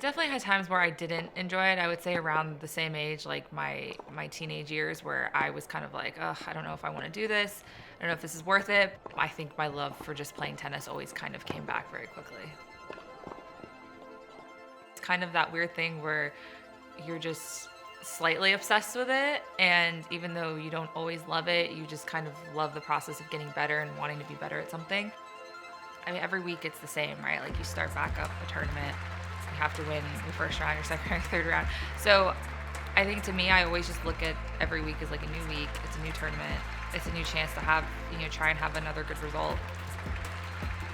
definitely had times where I didn't enjoy it. I would say around the same age, like my teenage years, where I was kind of like, ugh, I don't know if I want to do this. I don't know if this is worth it. I think my love for just playing tennis always kind of came back very quickly. It's kind of that weird thing where you're just slightly obsessed with it, and even though you don't always love it, you just kind of love the process of getting better and wanting to be better at something. I mean, every week it's the same, right? Like you start back up a tournament, you have to win the first round, your second round, third round. So I think to me, I always just look at every week as like a new week. It's a new tournament. It's a new chance to have, try and have another good result.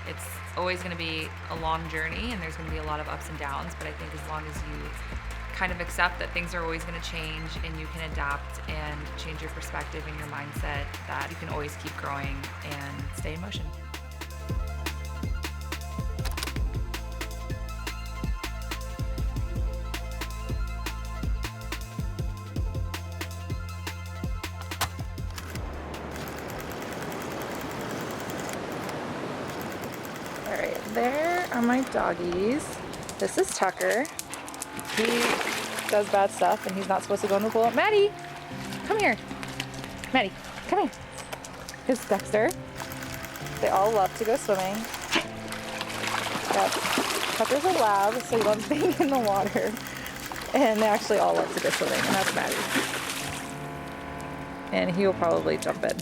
It's always going to be a long journey, and there's going to be a lot of ups and downs, but I think as long as you kind of accept that things are always going to change and you can adapt and change your perspective and your mindset, that you can always keep growing and stay in motion. All right, there are my doggies. This is Tucker. He does bad stuff and he's not supposed to go in the pool. Maddie, come here. Maddie, come here. Here's Dexter. They all love to go swimming. Yep. Tucker's a lab, so he loves being in the water. And they actually all love to go swimming, and that's Maddie. And he will probably jump in.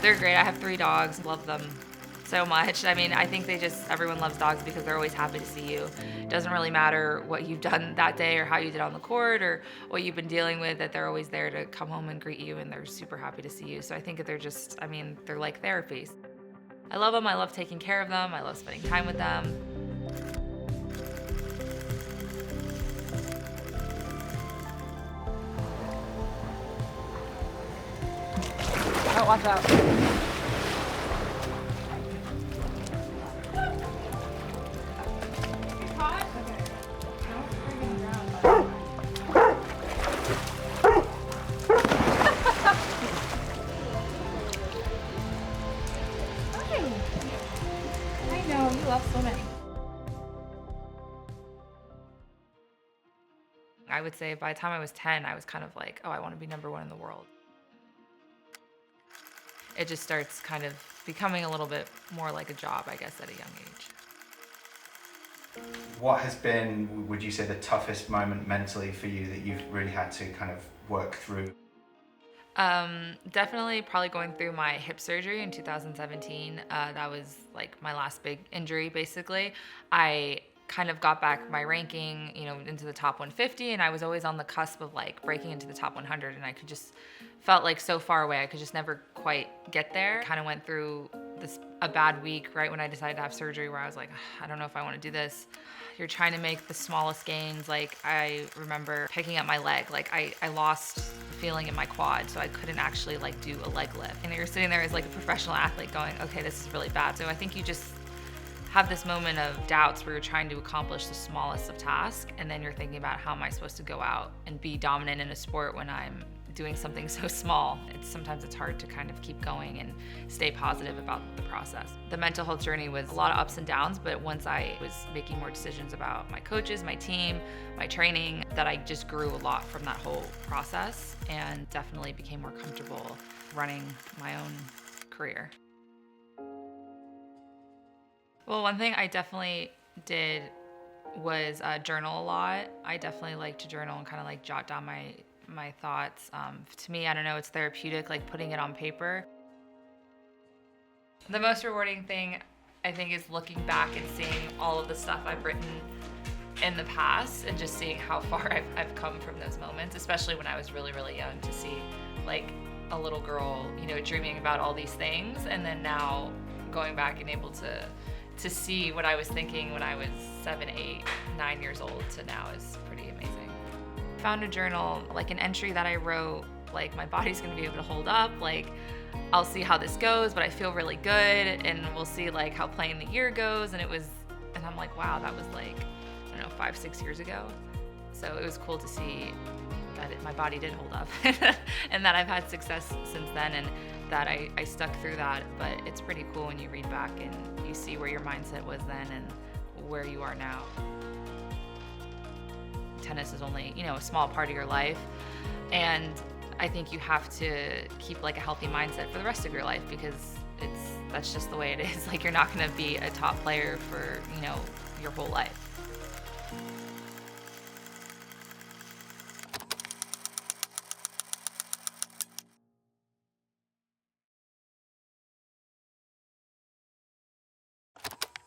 They're great. I have 3 dogs. Love them so much. I mean, I think everyone loves dogs because they're always happy to see you. It doesn't really matter what you've done that day or how you did on the court or what you've been dealing with, that they're always there to come home and greet you, and they're super happy to see you. So I think that they're like therapy. I love them. I love taking care of them. I love spending time with them. Oh, watch out. I know, you love swimming. I would say by the time I was 10, I was kind of like, oh, I want to be number 1 in the world. It just starts kind of becoming a little bit more like a job, I guess, at a young age. What has been, would you say, the toughest moment mentally for you that you've really had to kind of work through? Definitely probably going through my hip surgery in 2017. That was like my last big injury, basically. I kind of got back my ranking, into the top 150, and I was always on the cusp of like breaking into the top 100, and I felt like so far away. I could just never quite get there. Kind of went through a bad week right when I decided to have surgery, where I was like, I don't know if I want to do this. You're trying to make the smallest gains. Like I remember picking up my leg, like I lost the feeling in my quad, so I couldn't actually like do a leg lift. And you're sitting there as like a professional athlete going, okay, this is really bad. So I think you just have this moment of doubts where you're trying to accomplish the smallest of tasks, and then you're thinking about, how am I supposed to go out and be dominant in a sport when I'm doing something so small? Sometimes it's hard to kind of keep going and stay positive about the process. The mental health journey was a lot of ups and downs, but once I was making more decisions about my coaches, my team, my training, that I just grew a lot from that whole process, and definitely became more comfortable running my own career. Well, one thing I definitely did was journal a lot. I definitely like to journal and kind of like jot down my thoughts. To me, I don't know, it's therapeutic, like putting it on paper. The most rewarding thing, I think, is looking back and seeing all of the stuff I've written in the past, and just seeing how far I've come from those moments, especially when I was really, really young, to see like a little girl, dreaming about all these things, and then now going back and able to see what I was thinking when I was 7, 8, 9 years old to now is pretty amazing. Found a journal, like an entry that I wrote, like my body's gonna be able to hold up, like I'll see how this goes, but I feel really good, and we'll see like how playing the year goes. And I'm like, wow, that was like, I don't know, 5, 6 years ago. So it was cool to see that my body did hold up and that I've had success since then, and that I stuck through that. But it's pretty cool when you read back and you see where your mindset was then and where you are now. Tennis is only, a small part of your life, and I think you have to keep like a healthy mindset for the rest of your life, because that's just the way it is. Like, you're not going to be a top player for, your whole life.